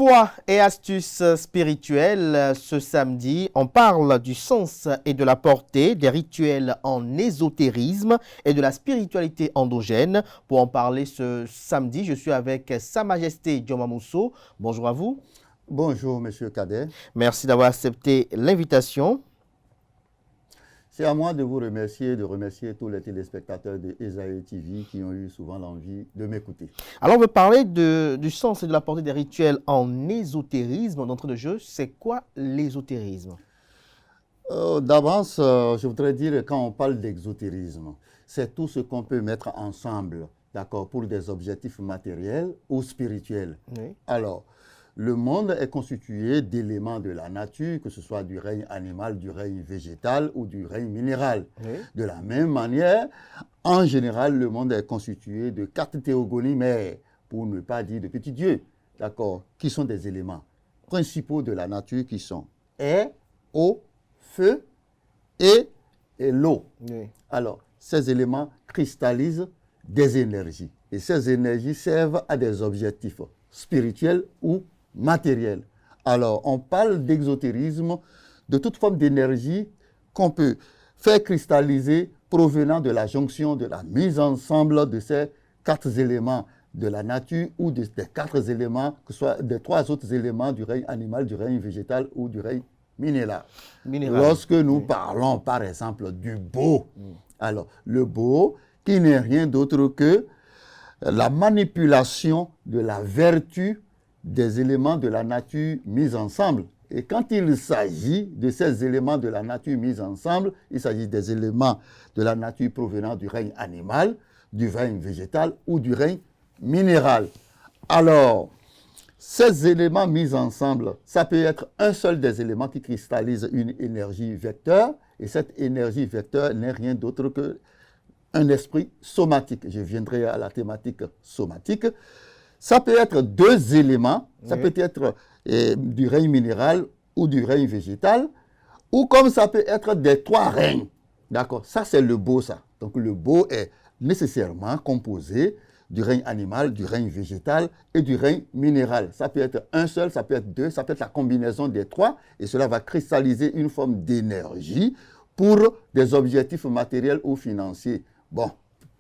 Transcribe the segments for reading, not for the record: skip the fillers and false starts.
Foi et astuces spirituelles, ce samedi, on parle du sens et de la portée des rituels en ésotérisme et de la spiritualité endogène. Pour en parler ce samedi, je suis avec Sa Majesté Dioma Mousso. Bonjour à vous. Bonjour, Monsieur Cadet. Merci d'avoir accepté l'invitation. C'est à moi de vous remercier, de remercier tous les téléspectateurs de Esaïe TV qui ont eu souvent l'envie de m'écouter. Alors, on veut parler du sens et de la portée des rituels en ésotérisme. D'entrée de jeu, c'est quoi l'ésotérisme? D'avance, je voudrais dire, quand on parle d'exotérisme, c'est tout ce qu'on peut mettre ensemble, d'accord, pour des objectifs matériels ou spirituels. Oui. Alors, le monde est constitué d'éléments de la nature, que ce soit du règne animal, du règne végétal ou du règne minéral. Oui. De la même manière, en général, le monde est constitué de 4 théogonies mères, pour ne pas dire de petits dieux, d'accord, qui sont des éléments principaux de la nature qui sont air, eau, feu et l'eau. Oui. Alors, ces éléments cristallisent des énergies et ces énergies servent à des objectifs spirituels ou matériels. Alors, on parle d'exotérisme, de toute forme d'énergie qu'on peut faire cristalliser provenant de la jonction, de la mise ensemble de ces 4 éléments de la nature ou des 4 éléments, que ce soit des 3 autres éléments du règne animal, du règne végétal ou du règne minéral. Lorsque nous parlons, par exemple, du beau, alors le beau, qui n'est rien d'autre que la manipulation de la vertu des éléments de la nature mis ensemble. Et quand il s'agit de ces éléments de la nature mis ensemble, il s'agit des éléments de la nature provenant du règne animal, du règne végétal ou du règne minéral. Alors, ces éléments mis ensemble, ça peut être un seul des éléments qui cristallise une énergie vecteur, et cette énergie vecteur n'est rien d'autre que un esprit somatique. Je viendrai à la thématique somatique. Ça peut être 2 éléments, ça peut être du règne minéral ou du règne végétal, ou comme ça peut être des 3 règnes. D'accord? Ça, c'est le beau, ça. Donc, le beau est nécessairement composé du règne animal, du règne végétal et du règne minéral. Ça peut être un seul, ça peut être 2, ça peut être la combinaison des 3, et cela va cristalliser une forme d'énergie pour des objectifs matériels ou financiers. Bon,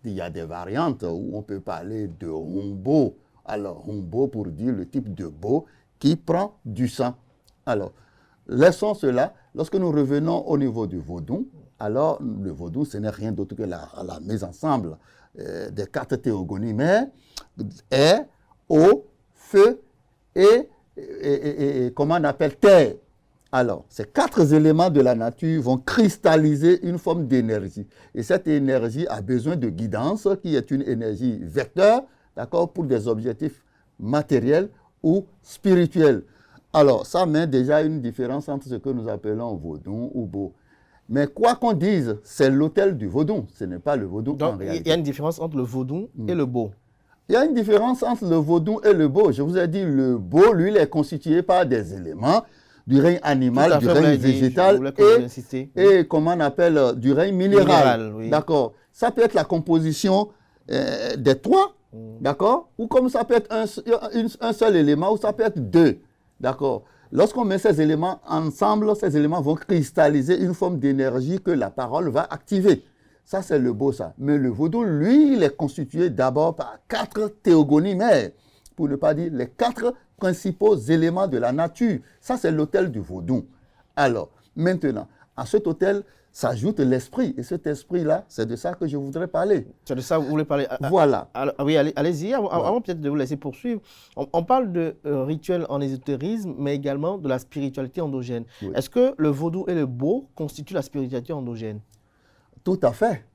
il y a des variantes où on peut parler de humbo. Alors, humbo pour dire le type de beau qui prend du sang. Alors, laissons cela. Lorsque nous revenons au niveau du vaudou, alors le vaudou, ce n'est rien d'autre que la mise ensemble des 4 théogonies mères, air, eau, feu et comment on appelle terre. Alors, ces 4 éléments de la nature vont cristalliser une forme d'énergie. Et cette énergie a besoin de guidance, qui est une énergie vecteur, d'accord, pour des objectifs matériels ou spirituels. Alors, ça met déjà une différence entre ce que nous appelons vaudou ou beau. Mais quoi qu'on dise, c'est l'autel du vaudou, ce n'est pas le vaudou en réalité. Il y a une différence entre le vaudou et le beau. Il y a une différence entre le vaudou et le beau. Je vous ai dit, le beau, lui, il est constitué par des éléments du règne animal, du règne végétal et comment on appelle, du règne minéral. Oui. D'accord. Ça peut être la composition des 3, d'accord, ou comme ça peut être un seul élément, ou ça peut être 2, d'accord. Lorsqu'on met ces éléments ensemble, ces éléments vont cristalliser une forme d'énergie que la parole va activer. Ça, c'est le beau, ça. Mais le vaudou, lui, il est constitué d'abord par 4 théogonies mères, pour ne pas dire les 4 principaux éléments de la nature. Ça, c'est l'autel du vaudou. Alors, maintenant, à cet autel s'ajoute l'esprit. Et cet esprit-là, c'est de ça que je voudrais parler. C'est de ça que vous voulez parler. Voilà. Oui, allez-y. Avant peut-être de vous laisser poursuivre, on parle de rituels en ésotérisme, mais également de la spiritualité endogène. Oui. Est-ce que le vaudou et le beau constituent la spiritualité endogène? Tout à fait.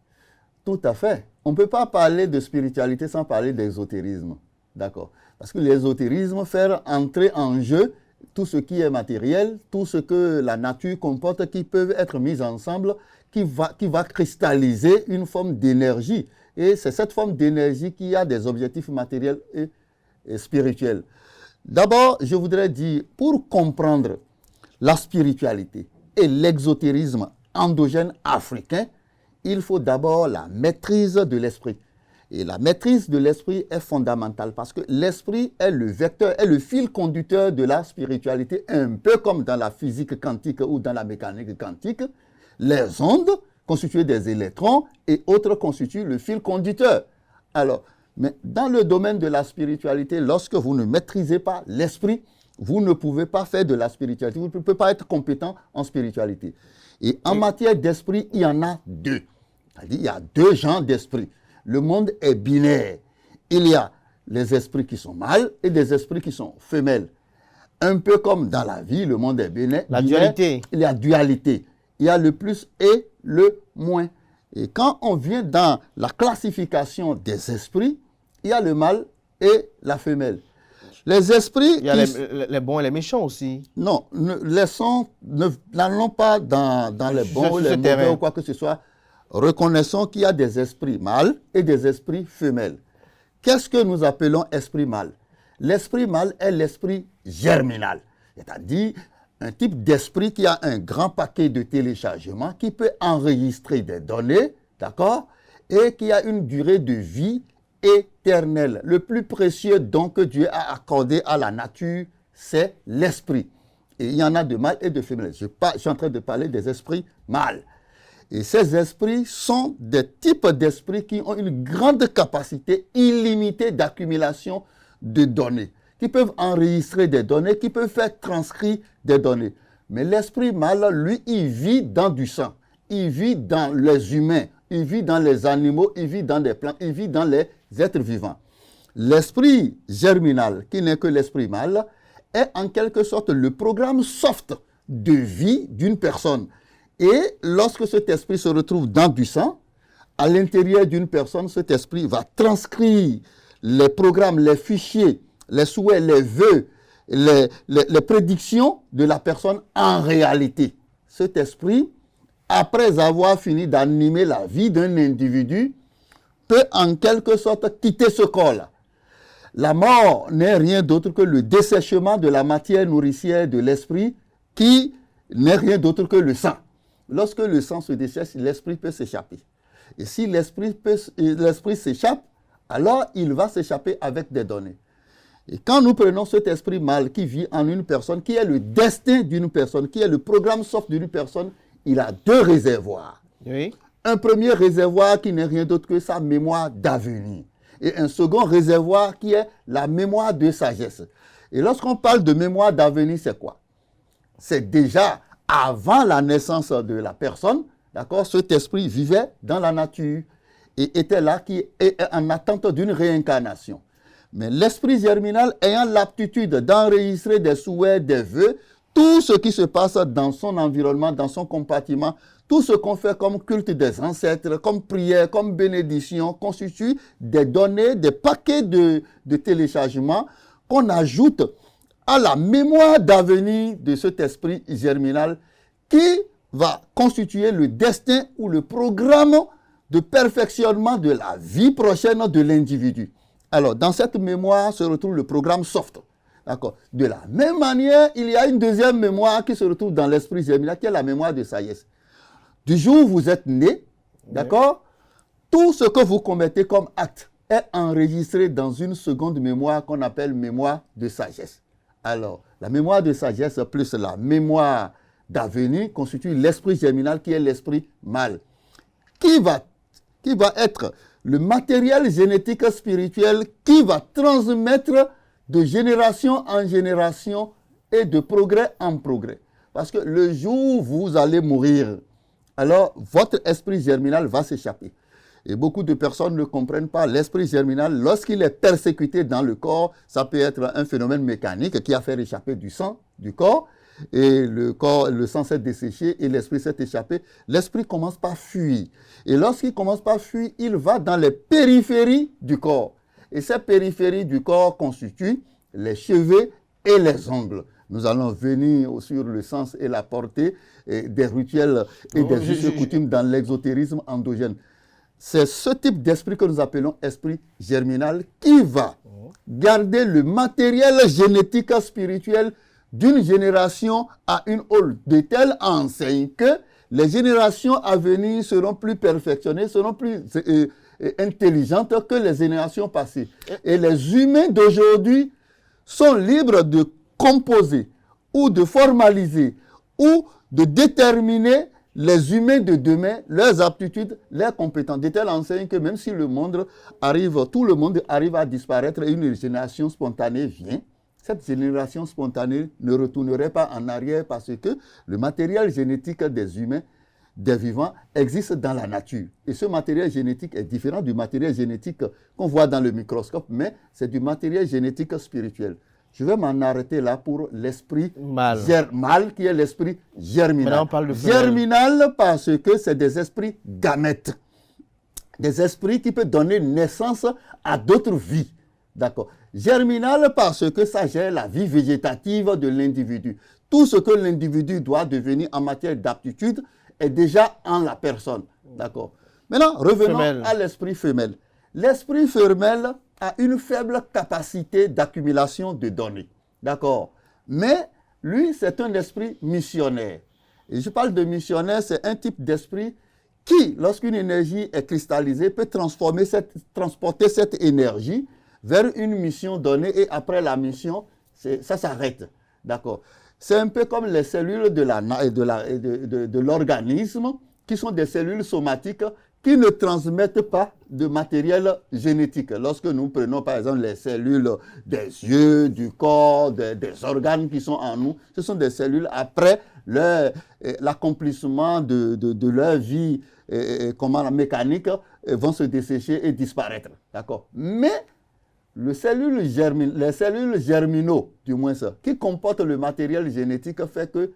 Tout à fait. On ne peut pas parler de spiritualité sans parler d'ésotérisme. D'accord. Parce que l'ésotérisme fait entrer en jeu tout ce qui est matériel, tout ce que la nature comporte, qui peuvent être mis ensemble, qui va cristalliser une forme d'énergie. Et c'est cette forme d'énergie qui a des objectifs matériels et spirituels. D'abord, je voudrais dire, pour comprendre la spiritualité et l'exotérisme endogène africain, il faut d'abord la maîtrise de l'esprit. Et la maîtrise de l'esprit est fondamentale parce que l'esprit est le vecteur, est le fil conducteur de la spiritualité, un peu comme dans la physique quantique ou dans la mécanique quantique. Les ondes, constituées des électrons, et autres constituent le fil conducteur. Alors, mais dans le domaine de la spiritualité, lorsque vous ne maîtrisez pas l'esprit, vous ne pouvez pas faire de la spiritualité. Vous ne pouvez pas être compétent en spiritualité. Et en matière d'esprit, il y en a deux. C'est-à-dire, il y a deux genres d'esprit. Le monde est binaire. Il y a les esprits qui sont mâles et des esprits qui sont femelles. Un peu comme dans la vie, le monde est binaire. La dualité. Il y a dualité. Il y a le plus et le moins. Et quand on vient dans la classification des esprits, il y a le mâle et la femelle. Les esprits... Il y a les bons et les méchants aussi. Non, n'allons pas dans les bons ou les mauvais ou quoi que ce soit. Reconnaissons qu'il y a des esprits mâles et des esprits femelles. Qu'est-ce que nous appelons esprit mâle? L'esprit mâle est l'esprit germinal, c'est-à-dire un type d'esprit qui a un grand paquet de téléchargements, qui peut enregistrer des données, d'accord, et qui a une durée de vie éternelle. Le plus précieux don que Dieu a accordé à la nature, c'est l'esprit. Et il y en a de mâles et de femelles. Je suis en train de parler des esprits mâles. Et ces esprits sont des types d'esprits qui ont une grande capacité illimitée d'accumulation de données, qui peuvent enregistrer des données, qui peuvent faire transcrire des données. Mais l'esprit mâle, lui, il vit dans du sang, il vit dans les humains, il vit dans les animaux, il vit dans les plantes, il vit dans les êtres vivants. L'esprit germinal, qui n'est que l'esprit mâle, est en quelque sorte le programme soft de vie d'une personne. Et lorsque cet esprit se retrouve dans du sang, à l'intérieur d'une personne, cet esprit va transcrire les programmes, les fichiers, les souhaits, les vœux, les prédictions de la personne en réalité. Cet esprit, après avoir fini d'animer la vie d'un individu, peut en quelque sorte quitter ce corps-là. La mort n'est rien d'autre que le dessèchement de la matière nourricière de l'esprit, qui n'est rien d'autre que le sang. Lorsque le sang se dessèche, l'esprit peut s'échapper. Et si l'esprit s'échappe, alors il va s'échapper avec des données. Et quand nous prenons cet esprit mâle qui vit en une personne, qui est le destin d'une personne, qui est le programme soft d'une personne, il a deux réservoirs. Oui. Un premier réservoir qui n'est rien d'autre que sa mémoire d'avenir. Et un second réservoir qui est la mémoire de sagesse. Et lorsqu'on parle de mémoire d'avenir, c'est quoi? C'est déjà avant la naissance de la personne, d'accord, cet esprit vivait dans la nature et était là, qui est en attente d'une réincarnation. Mais l'esprit germinal ayant l'aptitude d'enregistrer des souhaits, des vœux, tout ce qui se passe dans son environnement, dans son compartiment, tout ce qu'on fait comme culte des ancêtres, comme prière, comme bénédiction, constitue des données, des paquets de téléchargements qu'on ajoute à la mémoire d'avenir de cet esprit germinal qui va constituer le destin ou le programme de perfectionnement de la vie prochaine de l'individu. Alors, dans cette mémoire se retrouve le programme soft. D'accord. De la même manière, il y a une deuxième mémoire qui se retrouve dans l'esprit germinal, qui est la mémoire de sagesse. Du jour où vous êtes né, d'accord, tout ce que vous commettez comme acte est enregistré dans une seconde mémoire qu'on appelle mémoire de sagesse. Alors, la mémoire de sagesse plus la mémoire d'avenir constitue l'esprit germinal qui est l'esprit mâle. Qui va être le matériel génétique spirituel qui va transmettre de génération en génération et de progrès en progrès. Parce que le jour où vous allez mourir, alors votre esprit germinal va s'échapper. Et beaucoup de personnes ne comprennent pas l'esprit germinal. Lorsqu'il est persécuté dans le corps, ça peut être un phénomène mécanique qui a fait échapper du sang du corps. Et le sang s'est desséché et l'esprit s'est échappé. L'esprit commence par fuir. Et lorsqu'il commence par fuir, il va dans les périphéries du corps. Et ces périphéries du corps constituent les cheveux et les ongles. Nous allons venir sur le sens et la portée des rituels et des us et coutumes dans l'exotérisme endogène. C'est ce type d'esprit que nous appelons esprit germinal qui va garder le matériel génétique spirituel d'une génération à une autre, de telle enseigne que les générations à venir seront plus perfectionnées, seront plus intelligente que les générations passées. Et les humains d'aujourd'hui sont libres de composer ou de formaliser ou de déterminer les humains de demain, leurs aptitudes, leurs compétences. De telle enseigne que même si tout le monde arrive à disparaître et une génération spontanée vient, cette génération spontanée ne retournerait pas en arrière parce que le matériel génétique des humains, des vivants, existe dans la nature. Et ce matériel génétique est différent du matériel génétique qu'on voit dans le microscope, mais c'est du matériel génétique spirituel. Je vais m'en arrêter là pour l'esprit mâle, qui est l'esprit germinal. On parle de germinal parce que c'est des esprits gamètes. Des esprits qui peuvent donner naissance à d'autres vies. D'accord. Germinal parce que ça gère la vie végétative de l'individu. Tout ce que l'individu doit devenir en matière d'aptitude est déjà en la personne. D'accord. Maintenant, revenons à l'esprit femelle. L'esprit femelle a une faible capacité d'accumulation de données. D'accord. Mais lui, c'est un esprit missionnaire. Et je parle de missionnaire, c'est un type d'esprit qui, lorsqu'une énergie est cristallisée, peut transporter cette énergie vers une mission donnée et après la mission, ça s'arrête. D'accord. C'est un peu comme les cellules de l'organisme qui sont des cellules somatiques qui ne transmettent pas de matériel génétique. Lorsque nous prenons par exemple les cellules des yeux, du corps, des organes qui sont en nous, ce sont des cellules après l'accomplissement de leur vie mécanique vont se dessécher et disparaître. D'accord. Mais les cellules germinaux, du moins ça, qui comportent le matériel génétique, fait que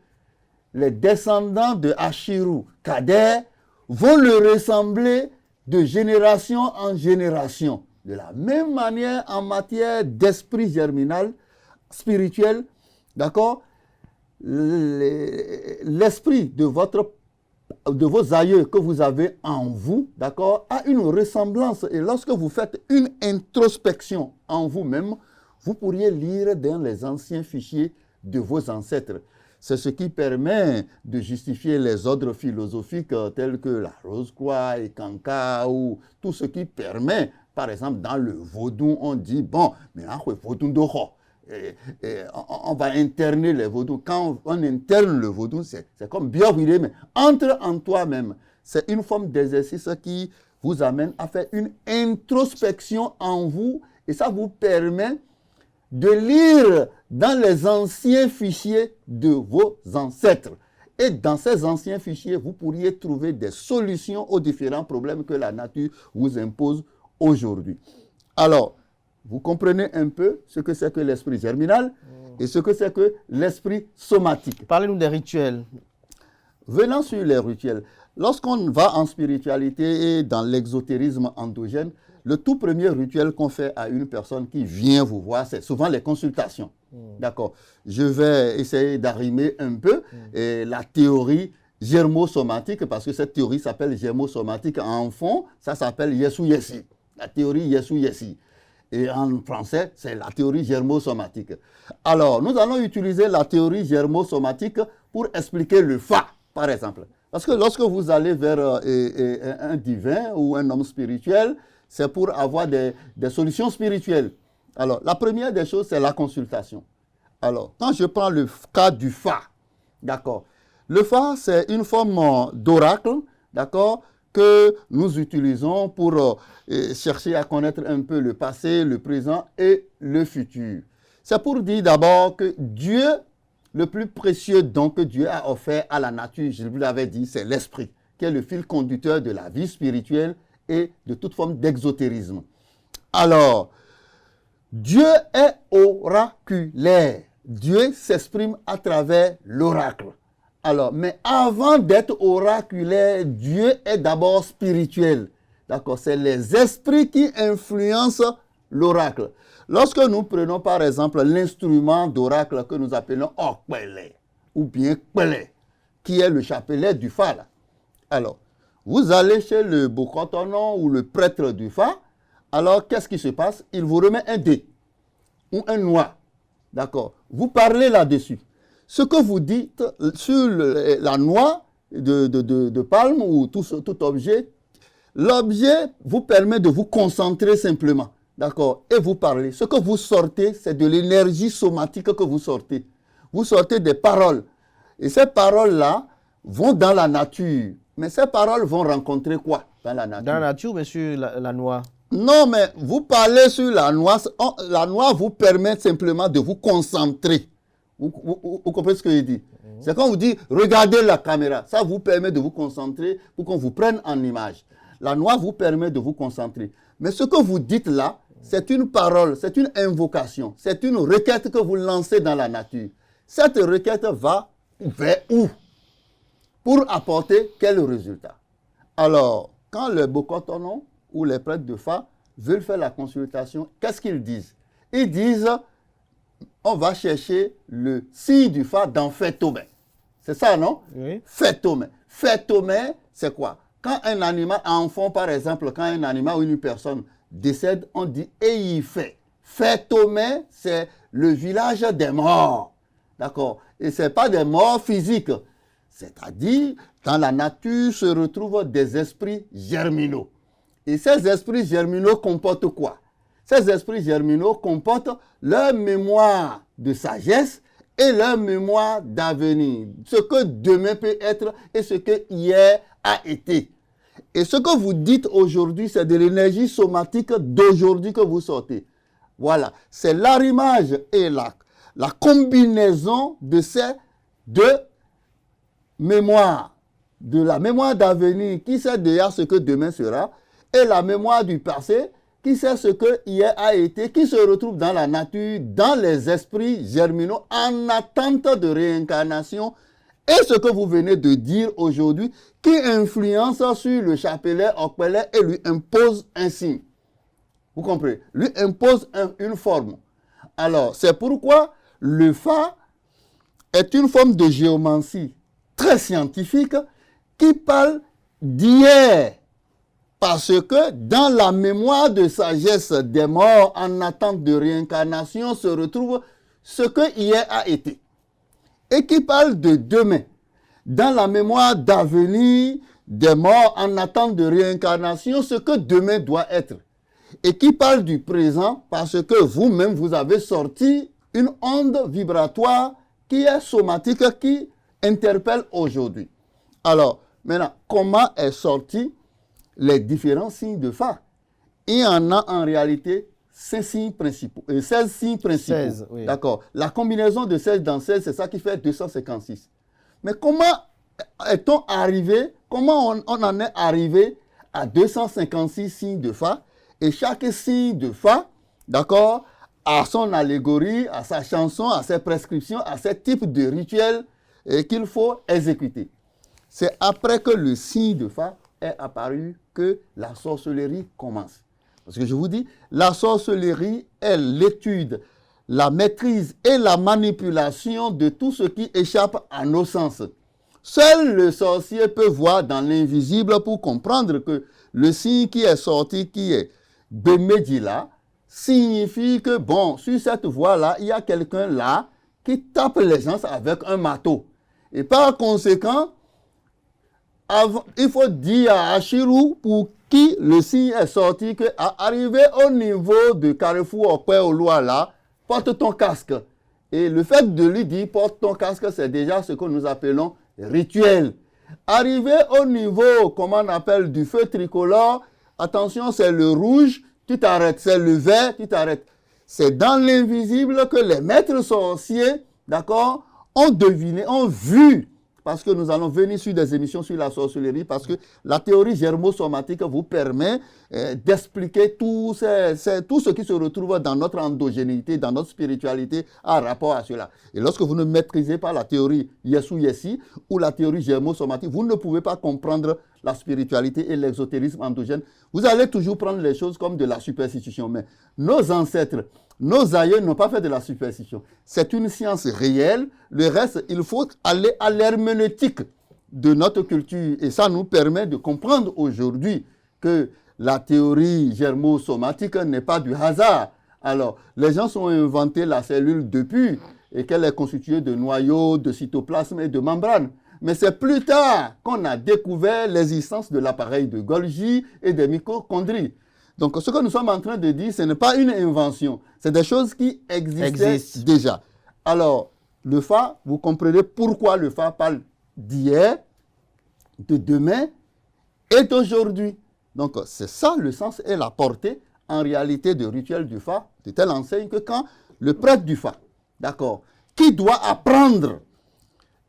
les descendants de Hachiru Kader vont le ressembler de génération en génération. De la même manière, en matière d'esprit germinal, spirituel, d'accord, l'esprit de vos aïeux que vous avez en vous, d'accord, a une ressemblance. Et lorsque vous faites une introspection en vous-même, vous pourriez lire dans les anciens fichiers de vos ancêtres. C'est ce qui permet de justifier les ordres philosophiques tels que la Rose-Croix et Kanka, ou tout ce qui permet, par exemple, dans le vaudou, on dit, bon, mais on va interner les vaudous. Quand on interne le vaudou, c'est comme bien vous mais entre en toi-même. C'est une forme d'exercice qui vous amène à faire une introspection en vous et ça vous permet de lire dans les anciens fichiers de vos ancêtres. Et dans ces anciens fichiers, vous pourriez trouver des solutions aux différents problèmes que la nature vous impose aujourd'hui. Alors, vous comprenez un peu ce que c'est que l'esprit germinal et ce que c'est que l'esprit somatique. Parlez-nous des rituels. Venant sur les rituels, lorsqu'on va en spiritualité et dans l'exotérisme endogène, le tout premier rituel qu'on fait à une personne qui vient vous voir, c'est souvent les consultations. D'accord. Je vais essayer d'arrimer un peu la théorie germosomatique, parce que cette théorie s'appelle germosomatique. En fond, ça s'appelle Yesu Yesi. La théorie Yesu Yesi. Et en français, c'est la théorie germosomatique. Alors, nous allons utiliser la théorie germosomatique pour expliquer le Fa, par exemple. Parce que lorsque vous allez vers un divin ou un homme spirituel, c'est pour avoir des solutions spirituelles. Alors, la première des choses, c'est la consultation. Alors, quand je prends le cas du Fa, d'accord, le Fa, c'est une forme d'oracle, d'accord, que nous utilisons pour chercher à connaître un peu le passé, le présent et le futur. C'est pour dire d'abord que Dieu, le plus précieux don que Dieu a offert à la nature, je vous l'avais dit, c'est l'esprit, qui est le fil conducteur de la vie spirituelle et de toute forme d'exotérisme. Alors, Dieu est oraculaire. Dieu s'exprime à travers l'oracle. Alors, mais avant d'être oraculaire, Dieu est d'abord spirituel. D'accord? C'est les esprits qui influencent l'oracle. Lorsque nous prenons par exemple l'instrument d'oracle que nous appelons Okpele ou bien Kpele, qui est le chapelet du Fa. Là. Alors, vous allez chez le Bokotonon ou le prêtre du Fa, alors qu'est-ce qui se passe? Il vous remet un dé ou un noix. D'accord? Vous parlez là-dessus. Ce que vous dites sur la noix de palme ou tout objet, L'objet vous permet de vous concentrer simplement, d'accord, et vous parler. Ce que vous sortez, c'est de l'énergie somatique que vous sortez. Vous sortez des paroles. Et ces paroles-là vont dans la nature. Mais ces paroles vont rencontrer quoi dans la nature? Dans la nature, monsieur, la noix. Non, mais vous parlez sur la noix. La noix vous permet simplement de vous concentrer. Vous comprenez ce que je dis? C'est quand vous dites, regardez la caméra. Ça vous permet de vous concentrer pour qu'on vous prenne en image. La noix vous permet de vous concentrer. Mais ce que vous dites là, c'est une parole, c'est une invocation, c'est une requête que vous lancez dans la nature. Cette requête va vers où? Pour apporter quel résultat? Alors, quand les Bokotonon ou les prêtres de Fa veulent faire la consultation, qu'est-ce qu'ils disent? Ils disent, on va chercher le signe du Fa dans Fetomé. C'est ça, non? Oui. Fetomé. Fetomé, c'est quoi? Quand un animal, un enfant par exemple, quand un animal ou une personne décède, on dit Eife. Fetomé, c'est le village des morts. D'accord? Et ce n'est pas des morts physiques. C'est-à-dire, dans la nature se retrouvent des esprits germinaux. Et ces esprits germinaux comportent quoi? Ces esprits germinaux comportent leur mémoire de sagesse et leur mémoire d'avenir. Ce que demain peut être et ce que hier a été. Et ce que vous dites aujourd'hui, c'est de l'énergie somatique d'aujourd'hui que vous sortez. Voilà, c'est l'arrimage et la combinaison de ces deux mémoires. De la mémoire d'avenir qui sait déjà ce que demain sera et la mémoire du passé qui sait ce que hier a été, qui se retrouve dans la nature, dans les esprits germinaux en attente de réincarnation. Et ce que vous venez de dire aujourd'hui, qui influence sur le chapelet Okpele et lui impose un signe. Vous comprenez? Lui impose une forme. Alors, c'est pourquoi le Fa est une forme de géomancie très scientifique qui parle d'hier. Parce que dans la mémoire de sagesse des morts en attente de réincarnation se retrouve ce que hier a été. Et qui parle de demain. Dans la mémoire d'avenir des morts en attente de réincarnation, ce que demain doit être. Et qui parle du présent parce que vous-même, vous avez sorti une onde vibratoire qui est somatique, qui interpelle aujourd'hui. Alors, maintenant, comment est sorti les différents signes de Fa? Il y en a en réalité 16 signes principaux. 16, oui. D'accord. La combinaison de 16 dans 16, c'est ça qui fait 256. Mais comment est-on arrivé, comment on en est arrivé à 256 signes de Fa? Et chaque signe de Fa, d'accord, a son allégorie, a sa chanson, a ses prescriptions, a ses types de rituels qu'il faut exécuter. C'est après que le signe de Fa est apparu que la sorcellerie commence. Parce que je vous dis, la sorcellerie est l'étude, la maîtrise et la manipulation de tout ce qui échappe à nos sens. Seul le sorcier peut voir dans l'invisible pour comprendre que le signe qui est sorti, qui est Bemedila, signifie que, bon, sur cette voie-là, il y a quelqu'un là qui tape les gens avec un marteau. Et par conséquent, il faut dire à Achirou pour qui le signe est sorti que à arriver au niveau de Carrefour Okpe Oloa là, porte ton casque. Et le fait de lui dire porte ton casque, c'est déjà ce que nous appelons rituel. Arriver au niveau, comment on appelle, du feu tricolore, attention, c'est le rouge, tu t'arrêtes. C'est le vert, tu t'arrêtes. C'est dans l'invisible que les maîtres sorciers, d'accord, ont deviné, ont vu. Parce que nous allons venir sur des émissions sur la sorcellerie, parce que la théorie germosomatique vous permet d'expliquer tout ce qui se retrouve dans notre endogénéité, dans notre spiritualité, en rapport à cela. Et lorsque vous ne maîtrisez pas la théorie Yesu-Yessi ou la théorie germosomatique, vous ne pouvez pas comprendre la spiritualité et l'exotérisme endogène. Vous allez toujours prendre les choses comme de la superstition. Mais nos ancêtres, nos aïeux n'ont pas fait de la superstition. C'est une science réelle. Le reste, il faut aller à l'herméneutique de notre culture. Et ça nous permet de comprendre aujourd'hui que la théorie germosomatique n'est pas du hasard. Alors, les gens ont inventé la cellule depuis et qu'elle est constituée de noyaux, de cytoplasme et de membranes. Mais c'est plus tard qu'on a découvert l'existence de l'appareil de Golgi et des mitochondries. Donc, ce que nous sommes en train de dire, ce n'est pas une invention. C'est des choses qui existaient déjà. Alors, le Fa, vous comprenez pourquoi le Fa parle d'hier, de demain et d'aujourd'hui. Donc, c'est ça le sens et la portée, en réalité, du rituel du Fa, de telle enseigne que quand le prêtre du Fa, d'accord, qui doit apprendre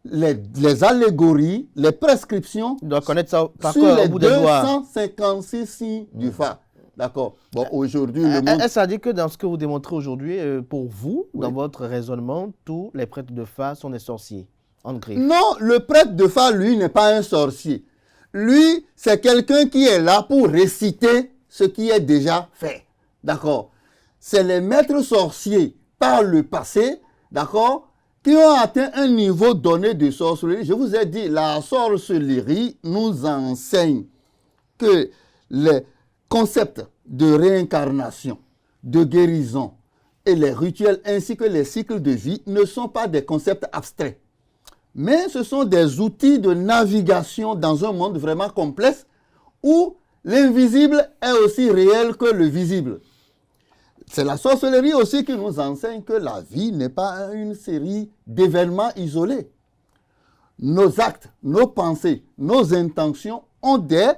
les allégories, les prescriptions, il doit connaître ça par sur cœur, les au bout des doigts. 256 signes du Fa. D'accord. Bon, aujourd'hui, le monde... Est-ce à dire que dans ce que vous démontrez aujourd'hui, pour vous, Oui. dans votre raisonnement, tous les prêtres de Fa sont des sorciers, en griffe? Non, le prêtre de Fa, lui, n'est pas un sorcier. Lui, c'est quelqu'un qui est là pour réciter ce qui est déjà fait. D'accord. C'est les maîtres sorciers, par le passé, d'accord, qui ont atteint un niveau donné de sorcellerie. Je vous ai dit, la sorcellerie nous enseigne que les concepts de réincarnation, de guérison et les rituels ainsi que les cycles de vie ne sont pas des concepts abstraits. Mais ce sont des outils de navigation dans un monde vraiment complexe où l'invisible est aussi réel que le visible. C'est la sorcellerie aussi qui nous enseigne que la vie n'est pas une série d'événements isolés. Nos actes, nos pensées, nos intentions ont des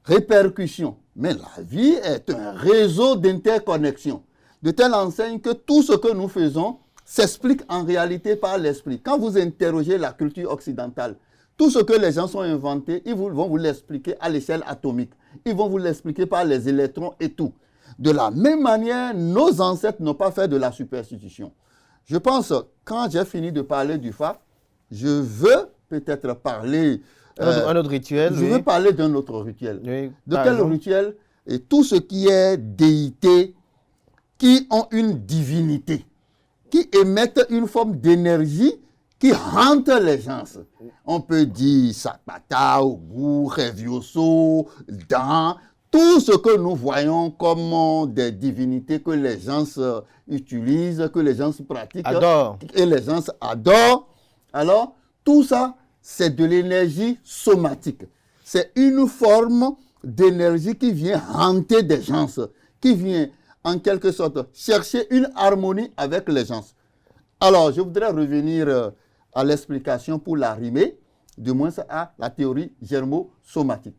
répercussions. Mais la vie est un réseau d'interconnexion, de telle enseigne que tout ce que nous faisons s'explique en réalité par l'esprit. Quand vous interrogez la culture occidentale, tout ce que les gens ont inventé, ils vont vous l'expliquer à l'échelle atomique. Ils vont vous l'expliquer par les électrons et tout. De la même manière, nos ancêtres n'ont pas fait de la superstition. Je pense, quand j'ai fini de parler du Fa, je veux peut-être parler... un autre rituel. Je veux parler d'un autre rituel. Oui, de quel rituel? Et tout ce qui est déité, qui ont une divinité, qui émettent une forme d'énergie qui hante les gens. On peut dire Sakpata, Ogu, Revioso, Dan, tout ce que nous voyons comme des divinités que les gens utilisent, que les gens pratiquent, et les gens adorent. Alors, tout ça, c'est de l'énergie somatique. C'est une forme d'énergie qui vient hanter des gens, qui vient en quelque sorte chercher une harmonie avec les gens. Alors, je voudrais revenir à l'explication pour la rimer, du moins à la théorie germosomatique.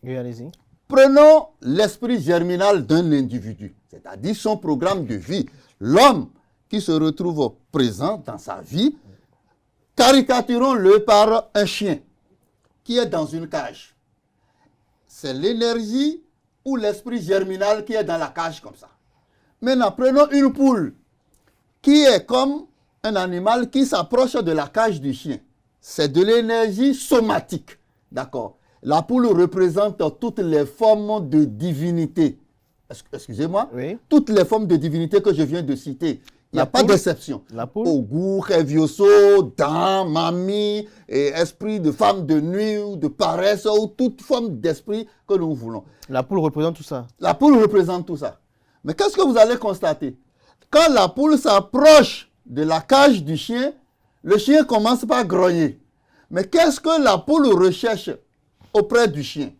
Oui, allez-y. Prenons l'esprit germinal d'un individu, c'est-à-dire son programme de vie, l'homme qui se retrouve présent dans sa vie. Caricaturons-le par un chien qui est dans une cage. C'est l'énergie ou l'esprit germinal qui est dans la cage comme ça. Maintenant, prenons une poule qui est comme un animal qui s'approche de la cage du chien. C'est de l'énergie somatique. D'accord. La poule représente toutes les formes de divinité. Excusez-moi. Oui. Toutes les formes de divinité que je viens de citer. Il n'y a pas d'exception. La poule. Ogu, Revioso, Dan, Mami, et esprit de femme de nuit ou de paresse ou toute forme d'esprit que nous voulons. La poule représente tout ça. La poule représente tout ça. Mais qu'est-ce que vous allez constater? Quand la poule s'approche de la cage du chien, le chien commence par grogner. Mais qu'est-ce que la poule recherche auprès du chien?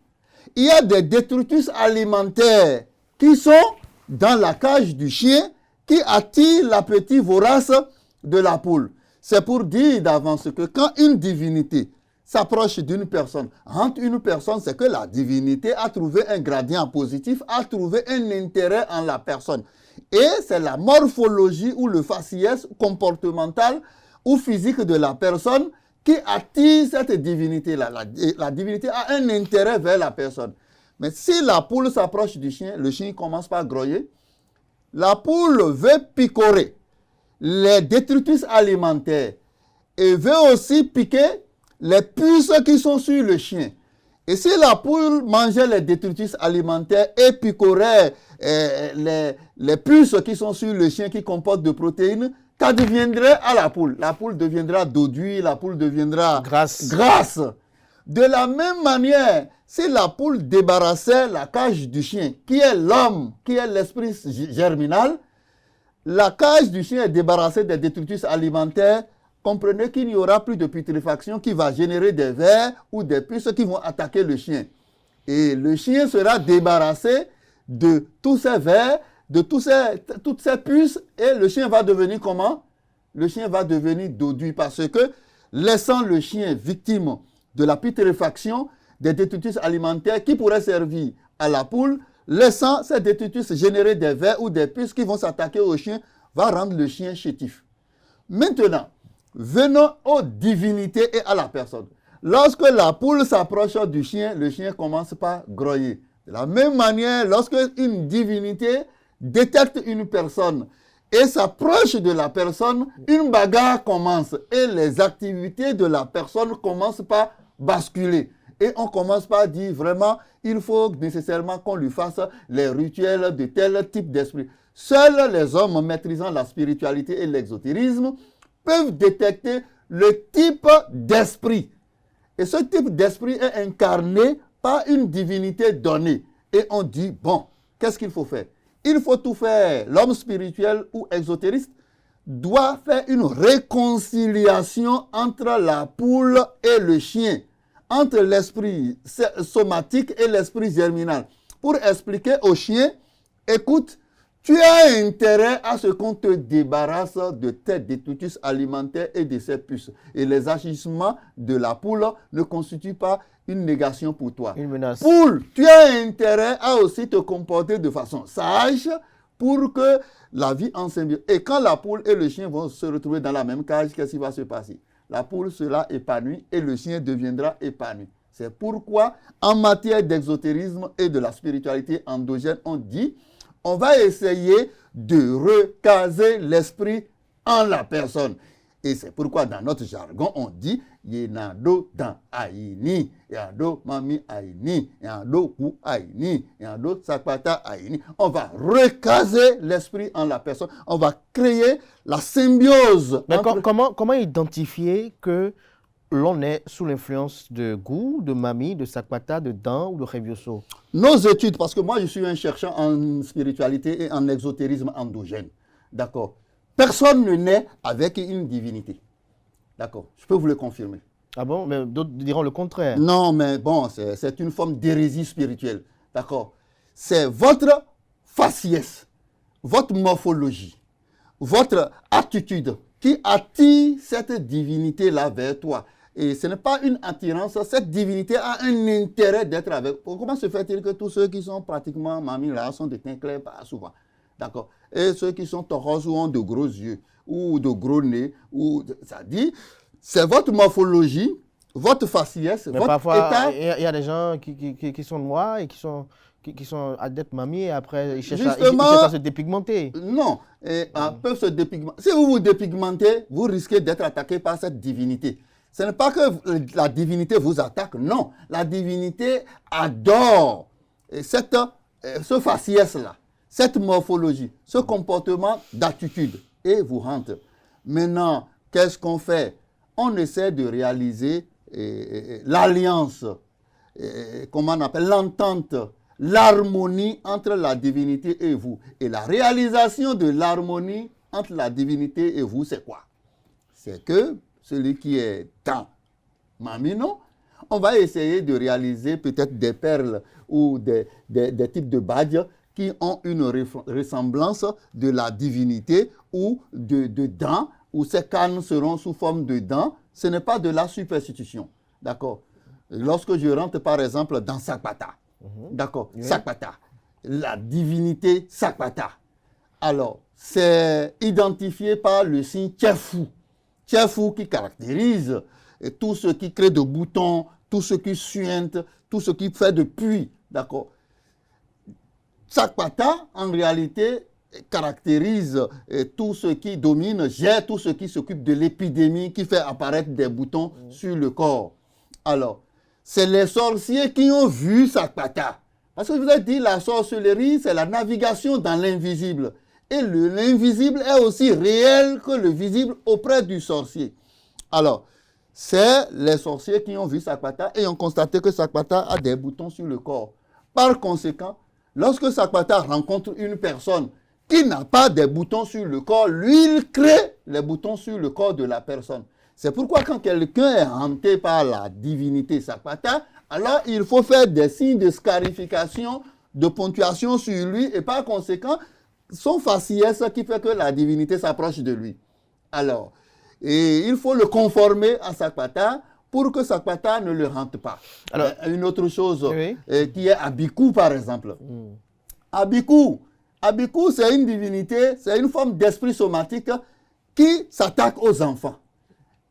Il y a des détritus alimentaires qui sont dans la cage du chien qui attirent l'appétit vorace de la poule. C'est pour dire d'avance que quand une divinité s'approche d'une personne, hante une personne, c'est que la divinité a trouvé un gradient positif, a trouvé un intérêt en la personne. Et c'est la morphologie ou le faciès comportemental ou physique de la personne qui attire cette divinité-là. La divinité a un intérêt vers la personne. Mais si la poule s'approche du chien, le chien commence par grogner. La poule veut picorer les détritus alimentaires et veut aussi piquer les puces qui sont sur le chien. Et si la poule mangeait les détritus alimentaires et picorait les puces qui sont sur le chien qui comportent de protéines, qu'adviendrait à la poule? La poule deviendra doduie, la poule deviendra grasse. De la même manière, si la poule débarrassait la cage du chien, qui est l'homme, qui est l'esprit germinal, la cage du chien est débarrassée des détritus alimentaires, comprenez qu'il n'y aura plus de putréfaction qui va générer des vers ou des puces qui vont attaquer le chien. Et le chien sera débarrassé de tous ces vers, de toutes ces puces, et le chien va devenir comment? Le chien va devenir dodu parce que, laissant le chien victime de la putréfaction, des détritus alimentaires qui pourraient servir à la poule, laissant ces détritus générer des vers ou des puces qui vont s'attaquer au chien, va rendre le chien chétif. Maintenant, venons aux divinités et à la personne. Lorsque la poule s'approche du chien, le chien commence par groyer. De la même manière, lorsque une divinité détecte une personne et s'approche de la personne, une bagarre commence et les activités de la personne commencent par basculer. Et on commence par dire vraiment, il faut nécessairement qu'on lui fasse les rituels de tel type d'esprit. Seuls les hommes maîtrisant la spiritualité et l'exotérisme peuvent détecter le type d'esprit. Et ce type d'esprit est incarné par une divinité donnée. Et on dit, bon, qu'est-ce qu'il faut faire? Il faut tout faire. L'homme spirituel ou exotériste doit faire une réconciliation entre la poule et le chien, entre l'esprit somatique et l'esprit germinal, pour expliquer au chien, écoute, tu as intérêt à ce qu'on te débarrasse de tes détritus alimentaires et de ses puces. Et les agissements de la poule ne constituent pas une négation pour toi. Une menace. Poule, tu as intérêt à aussi te comporter de façon sage pour que la vie en symbiose. Et quand la poule et le chien vont se retrouver dans la même cage, qu'est-ce qui va se passer? La poule sera épanouie et le chien deviendra épanoui. C'est pourquoi, en matière d'exotérisme et de la spiritualité endogène, on dit on va essayer de recaser l'esprit en la personne. Et c'est pourquoi dans notre jargon, on dit Yenado dan aini, Yado mami aini, Yado ku aini, Yado sakpata aini. On va recaser l'esprit en la personne. On va créer la symbiose. Mais comment identifier que l'on est sous l'influence de Gu, de Mami, de Sakpata, de Dan ou de Revioso? Nos études, parce que moi je suis un chercheur en spiritualité et en exotérisme endogène. D'accord. Personne ne naît avec une divinité. D'accord. Je peux vous le confirmer. Ah bon? Mais d'autres diront le contraire. Non, mais bon, c'est une forme d'hérésie spirituelle. D'accord. C'est votre faciès, votre morphologie, votre attitude qui attire cette divinité-là vers toi. Et ce n'est pas une attirance, cette divinité a un intérêt d'être avec. Comment se fait-il que tous ceux qui sont pratiquement mamie là sont de teint clair, pas souvent? D'accord. Et ceux qui sont taureaux ou ont de gros yeux, ou de gros nez, ça dit, c'est votre morphologie, votre faciès, mais votre parfois, état. Il y a des gens qui sont noirs et qui sont adeptes mamie et après ils cherchent Justement, à se dépigmenter. Non, peuvent se dépigmenter. Si vous vous dépigmentez, vous risquez d'être attaqué par cette divinité. Ce n'est pas que la divinité vous attaque, non. La divinité adore ce faciès-là, cette morphologie, ce comportement d'attitude et vous rentre. Maintenant, qu'est-ce qu'on fait? On essaie de réaliser l'alliance, comment on appelle, l'entente, l'harmonie entre la divinité et vous. Et la réalisation de l'harmonie entre la divinité et vous, c'est quoi? C'est que celui qui est dans Mamino, on va essayer de réaliser peut-être des perles ou des types de badges qui ont une ressemblance de la divinité ou de dents, où ces cannes seront sous forme de dents. Ce n'est pas de la superstition. D'accord? Lorsque je rentre par exemple dans Sakpata, d'accord, oui. Sakpata, la divinité Sakpata, alors c'est identifié par le signe Tchefu. Tchefu qui caractérise tout ce qui crée de boutons, tout ce qui suinte, tout ce qui fait de puits, d'accord. Sakpata, en réalité, caractérise tout ce qui domine, gère tout ce qui s'occupe de l'épidémie, qui fait apparaître des boutons sur le corps. Alors, c'est les sorciers qui ont vu Sakpata. Parce que je vous ai dit, la sorcellerie, c'est la navigation dans l'invisible. Et l'invisible est aussi réel que le visible auprès du sorcier. Alors, c'est les sorciers qui ont vu Sakpata et ont constaté que Sakpata a des boutons sur le corps. Par conséquent, lorsque Sakpata rencontre une personne qui n'a pas des boutons sur le corps, lui, il crée les boutons sur le corps de la personne. C'est pourquoi quand quelqu'un est hanté par la divinité Sakpata, alors il faut faire des signes de scarification, de ponctuation sur lui, et par conséquent, son faciès qui fait que la divinité s'approche de lui. Alors, et il faut le conformer à Sakpata pour que Sakpata ne le hante pas. Alors, une autre chose qui est Abiku, par exemple. Abiku, c'est une divinité, c'est une forme d'esprit somatique qui s'attaque aux enfants.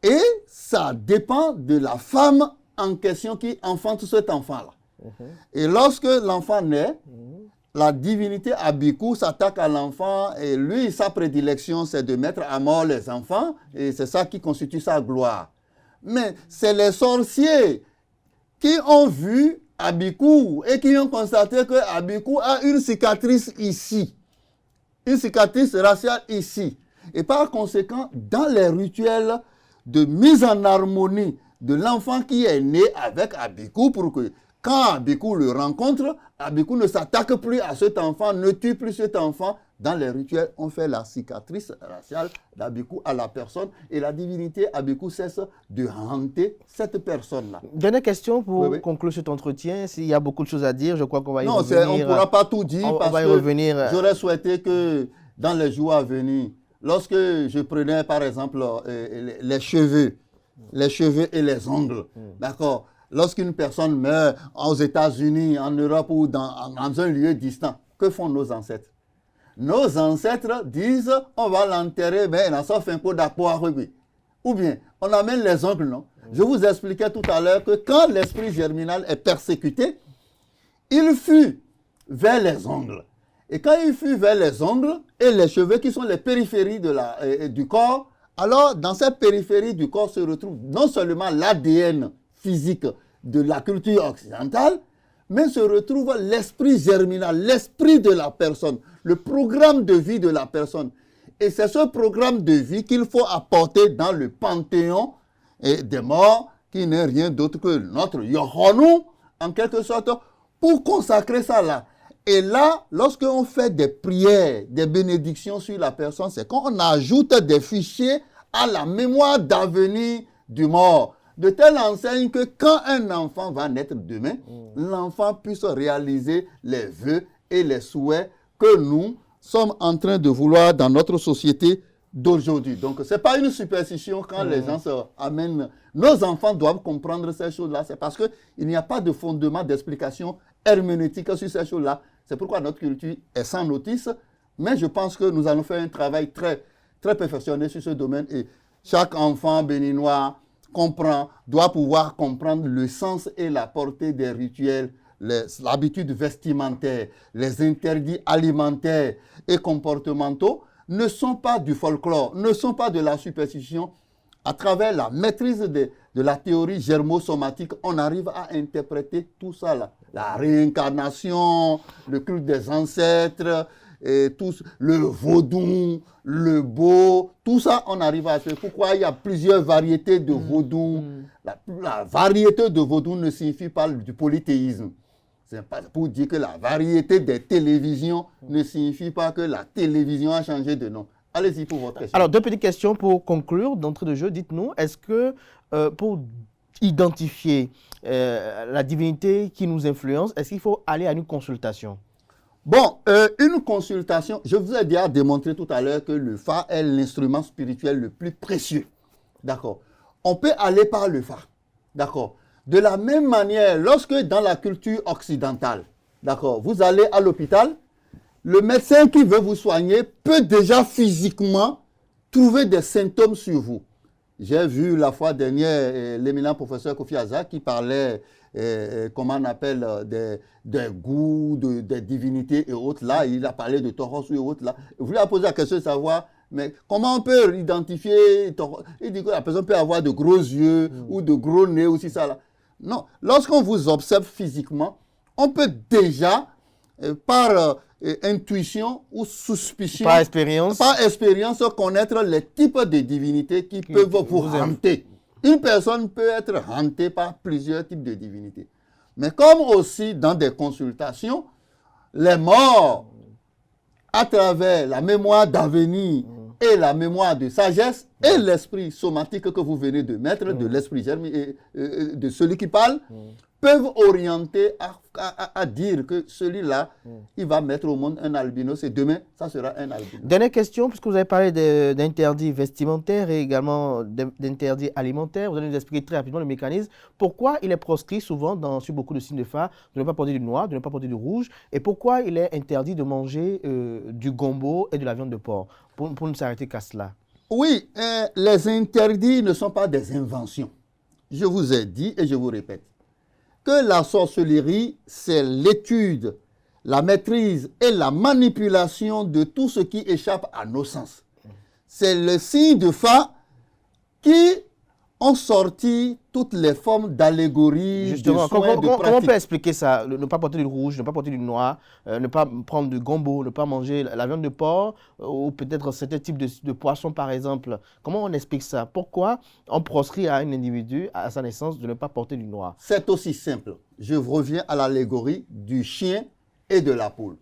Et ça dépend de la femme en question qui enfante cet enfant-là. Et lorsque l'enfant naît, la divinité Abiku s'attaque à l'enfant et lui, sa prédilection, c'est de mettre à mort les enfants et c'est ça qui constitue sa gloire. Mais c'est les sorciers qui ont vu Abiku et qui ont constaté que Abiku a une cicatrice ici, une cicatrice raciale ici. Et par conséquent, dans les rituels de mise en harmonie de l'enfant qui est né avec Abiku, pour que quand Abiku le rencontre, Abiku ne s'attaque plus à cet enfant, ne tue plus cet enfant. Dans les rituels, on fait la cicatrice raciale d'Abiku à la personne et la divinité Abiku cesse de hanter cette personne-là. Dernière question pour conclure cet entretien. S'il y a beaucoup de choses à dire, je crois qu'on va y revenir. Non, on ne pourra pas tout dire parce que j'aurais souhaité que dans les jours à venir, lorsque je prenais par exemple les cheveux et les ongles, d'accord, lorsqu'une personne meurt aux États-Unis, en Europe ou dans un lieu distant, que font nos ancêtres? Nos ancêtres disent, on va l'enterrer, mais on a fait un peu d'aqua. Ou bien, on amène les ongles, non? Je vous expliquais tout à l'heure que quand l'esprit germinal est persécuté, il fuit vers les ongles. Et quand il fuit vers les ongles et les cheveux qui sont les périphéries du corps, alors dans cette périphérie du corps se retrouve non seulement l'ADN physique de la culture occidentale, mais se retrouve l'esprit germinal, l'esprit de la personne, le programme de vie de la personne. Et c'est ce programme de vie qu'il faut apporter dans le panthéon des morts, qui n'est rien d'autre que notre Yohonu, en quelque sorte, pour consacrer ça là. Et là, lorsqu'on fait des prières, des bénédictions sur la personne, c'est qu'on ajoute des fichiers à la mémoire d'avenir du mort. De telle enseigne que quand un enfant va naître demain, l'enfant puisse réaliser les vœux et les souhaits que nous sommes en train de vouloir dans notre société d'aujourd'hui. Donc, ce n'est pas une superstition quand les gens se amènent. Nos enfants doivent comprendre ces choses-là. C'est parce qu'il n'y a pas de fondement d'explication herméneutique sur ces choses-là. C'est pourquoi notre culture est sans notice. Mais je pense que nous allons faire un travail très, très perfectionné sur ce domaine. Et chaque enfant béninois doit pouvoir comprendre le sens et la portée des rituels, l'habitude vestimentaire, les interdits alimentaires et comportementaux ne sont pas du folklore, ne sont pas de la superstition. À travers la maîtrise de la théorie germosomatique, on arrive à interpréter tout ça là. La réincarnation, le culte des ancêtres, et tout, le vaudou, le beau, tout ça, on arrive à faire. Pourquoi il y a plusieurs variétés de vaudou? La variété de vaudou ne signifie pas du polythéisme. C'est pas pour dire que la variété des télévisions ne signifie pas que la télévision a changé de nom. Allez-y pour votre question. Alors, deux petites questions pour conclure d'entrée de jeu. Dites-nous, est-ce que pour identifier la divinité qui nous influence, est-ce qu'il faut aller à une consultation? Bon, une consultation, je vous ai déjà démontré tout à l'heure que le Fa est l'instrument spirituel le plus précieux. D'accord. On peut aller par le Fa. D'accord. De la même manière, lorsque dans la culture occidentale, d'accord, vous allez à l'hôpital, le médecin qui veut vous soigner peut déjà physiquement trouver des symptômes sur vous. J'ai vu la fois dernière l'éminent professeur Kofi Aza qui parlait, comment on appelle, des goûts, des divinités et autres. Là, il a parlé de Toros et autres. Là. Vous lui avez posé la question de savoir, mais comment on peut identifier Toros? Il dit que la personne peut avoir de gros yeux ou de gros nez ou si ça là. Non, lorsqu'on vous observe physiquement, on peut déjà, par intuition ou suspicion, par expérience, connaître les types de divinités qui peuvent vous hanter. Une personne peut être hantée par plusieurs types de divinités. Mais comme aussi dans des consultations, les morts à travers la mémoire d'avenir et la mémoire de sagesse et l'esprit somatique que vous venez de mettre, de l'esprit de celui qui parle, peuvent orienter à dire que celui-là, il va mettre au monde un albinos et demain, ça sera un albinos. Dernière question, puisque vous avez parlé d'interdits vestimentaires et également d'interdits alimentaires, vous allez nous expliquer très rapidement le mécanisme. Pourquoi il est proscrit souvent sur beaucoup de signes de phare de ne pas porter du noir, de ne pas porter du rouge, et pourquoi il est interdit de manger du gombo et de la viande de porc, pour ne s'arrêter qu'à cela? Oui, les interdits ne sont pas des inventions. Je vous ai dit et je vous répète que la sorcellerie, c'est l'étude, la maîtrise et la manipulation de tout ce qui échappe à nos sens. C'est le signe de phare qui ont sorti toutes les formes d'allégories, de soins, de pratiques. Comment on peut expliquer ça? Ne pas porter du rouge, ne pas porter du noir, ne pas prendre du gombo, ne pas manger la viande de porc ou peut-être certains types de poissons par exemple. Comment on explique ça? Pourquoi on proscrit à un individu à sa naissance de ne pas porter du noir? C'est aussi simple. Je reviens à l'allégorie du chien et de la poule.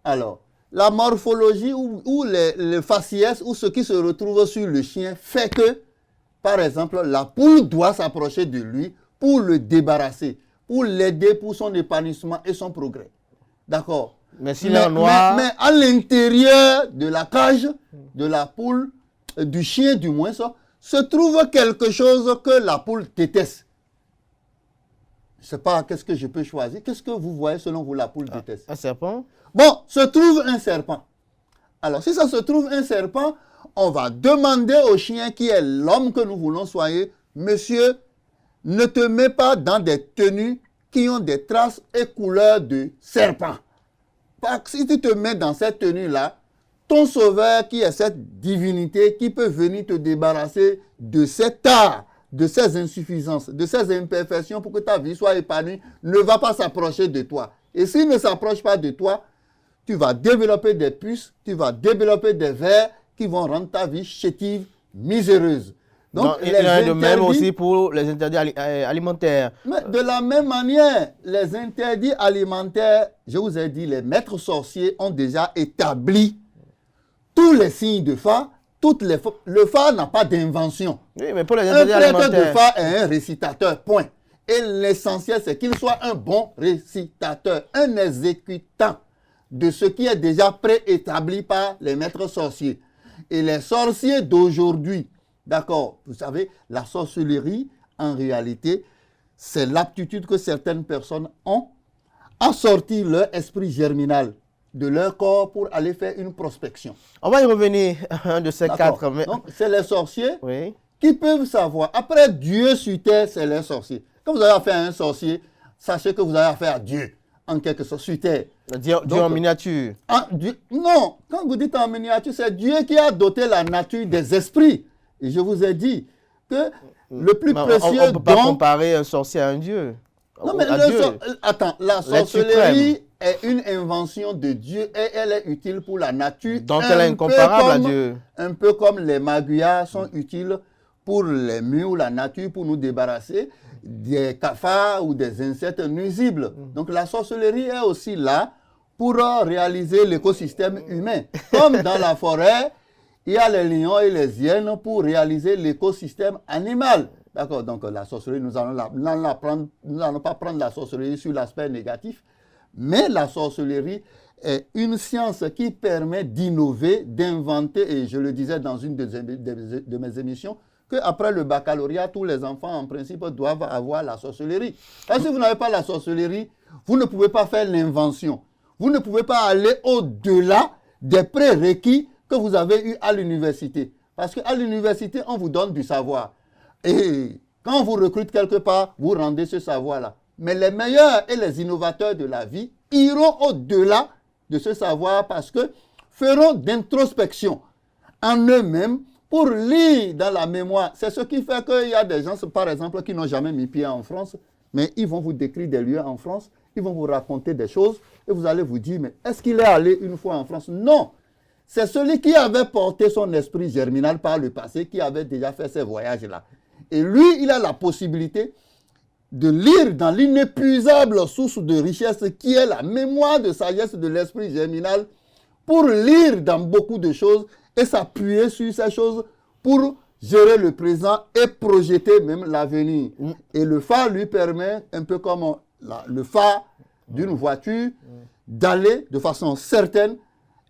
Alors, la morphologie ou le faciès ou ce qui se retrouve sur le chien fait que, par exemple, la poule doit s'approcher de lui pour le débarrasser, pour l'aider pour son épanouissement et son progrès. D'accord? Mais s'il est noir... Mais à l'intérieur de la cage de la poule, du chien du moins, se trouve quelque chose que la poule déteste. Je ne sais pas, qu'est-ce que je peux choisir? Qu'est-ce que vous voyez selon vous la poule déteste? Un serpent? Bon, se trouve un serpent. Alors, si ça se trouve un serpent, on va demander au chien qui est l'homme que nous voulons soigner, monsieur, ne te mets pas dans des tenues qui ont des traces et couleurs de serpent. Parce que si tu te mets dans cette tenue-là, ton sauveur qui est cette divinité qui peut venir te débarrasser de cet art, de ces insuffisances, de ces imperfections pour que ta vie soit épanouie, ne va pas s'approcher de toi. Et s'il ne s'approche pas de toi, tu vas développer des puces, tu vas développer des vers qui vont rendre ta vie chétive, miséreuse. Donc, il y en a de même aussi pour les interdits alimentaires. Mais de la même manière, les interdits alimentaires, je vous ai dit, les maîtres sorciers ont déjà établi tous les signes de phare. Le phare n'a pas d'invention. Oui, mais pour les interdits alimentaires... Un prêtre de phare est un récitateur, point. Et l'essentiel, c'est qu'il soit un bon récitateur, un exécutant de ce qui est déjà préétabli par les maîtres sorciers. Et les sorciers d'aujourd'hui, d'accord, vous savez, la sorcellerie, en réalité, c'est l'aptitude que certaines personnes ont à sortir leur esprit germinal de leur corps pour aller faire une prospection. On va y revenir à un de ces quatre. Mais... Donc, c'est les sorciers qui peuvent savoir. Après, Dieu sur terre, c'est les sorciers. Quand vous avez affaire à un sorcier, sachez que vous avez affaire à Dieu, en quelque sorte, sur terre. Dieu en miniature. Non, quand vous dites en miniature, c'est Dieu qui a doté la nature des esprits. Et je vous ai dit que le plus précieux on ne peut pas comparer un sorcier à un Dieu. Non, mais attends, la sorcellerie est une invention de Dieu et elle est utile pour la nature. Donc elle est incomparable à Dieu. Un peu comme les maguillards sont utiles pour les murs ou la nature pour nous débarrasser des cafards ou des insectes nuisibles. Donc la sorcellerie est aussi là pour réaliser l'écosystème humain. Comme dans la forêt, il y a les lions et les hyènes pour réaliser l'écosystème animal. D'accord, donc la sorcellerie, nous n'allons pas prendre la sorcellerie sur l'aspect négatif, mais la sorcellerie est une science qui permet d'innover, d'inventer, et je le disais dans une de mes émissions, qu'après le baccalauréat, tous les enfants, en principe, doivent avoir la sorcellerie. Et si vous n'avez pas la sorcellerie, vous ne pouvez pas faire l'invention. Vous ne pouvez pas aller au-delà des prérequis que vous avez eus à l'université. Parce qu'à l'université, on vous donne du savoir. Et quand on vous recrute quelque part, vous rendez ce savoir-là. Mais les meilleurs et les innovateurs de la vie iront au-delà de ce savoir parce que feront d'introspection en eux-mêmes pour lire dans la mémoire. C'est ce qui fait qu'il y a des gens, par exemple, qui n'ont jamais mis pied en France, mais ils vont vous décrire des lieux en France, ils vont vous raconter des choses et vous allez vous dire, mais est-ce qu'il est allé une fois en France? Non. C'est celui qui avait porté son esprit germinal par le passé, qui avait déjà fait ces voyages-là. Et lui, il a la possibilité de lire dans l'inépuisable source de richesse qui est la mémoire de sagesse de l'esprit germinal pour lire dans beaucoup de choses et s'appuyer sur ces choses pour gérer le présent et projeter même l'avenir. Et le phare lui permet, un peu comme le phare d'une voiture, d'aller de façon certaine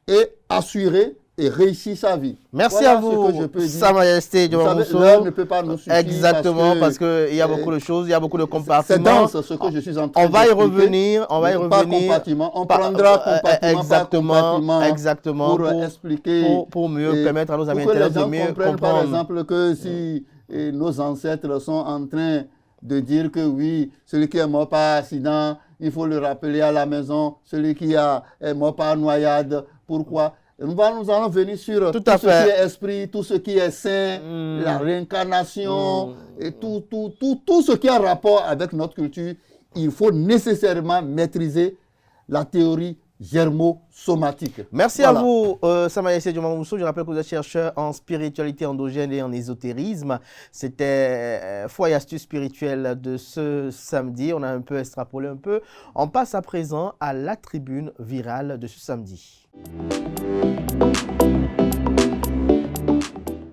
et assurée et réussir sa vie. Merci Voilà à vous, ce que je peux dire. Sa Majesté Diomaye Mousso. L'heure ne peut pas nous suffire. Exactement, parce qu'il y a beaucoup de choses, il y a beaucoup de compartiments. C'est dense ce que je suis en train On va y d'expliquer. revenir, on va y Pas revenir. compartiment, on prendra compartiment exactement, par compartiment exactement, pour expliquer. Pour mieux permettre à nos amis pour que les internautes gens de mieux comprennent, comprendre. par exemple, que si nos ancêtres sont en train de dire que oui, celui qui est mort par accident, il faut le rappeler à la maison, celui qui est mort par noyade, pourquoi? Nous allons venir sur tout ce qui est esprit, tout ce qui est saint, la réincarnation, et tout ce qui a rapport avec notre culture. Il faut nécessairement maîtriser la théorie germosomatique. Merci à vous, Sa Majesté Diomaye Mousso. Je rappelle que vous êtes chercheur en spiritualité endogène et en ésotérisme. C'était Foi et astuces spirituelles de ce samedi. On a un peu extrapolé un peu. On passe à présent à la tribune virale de ce samedi.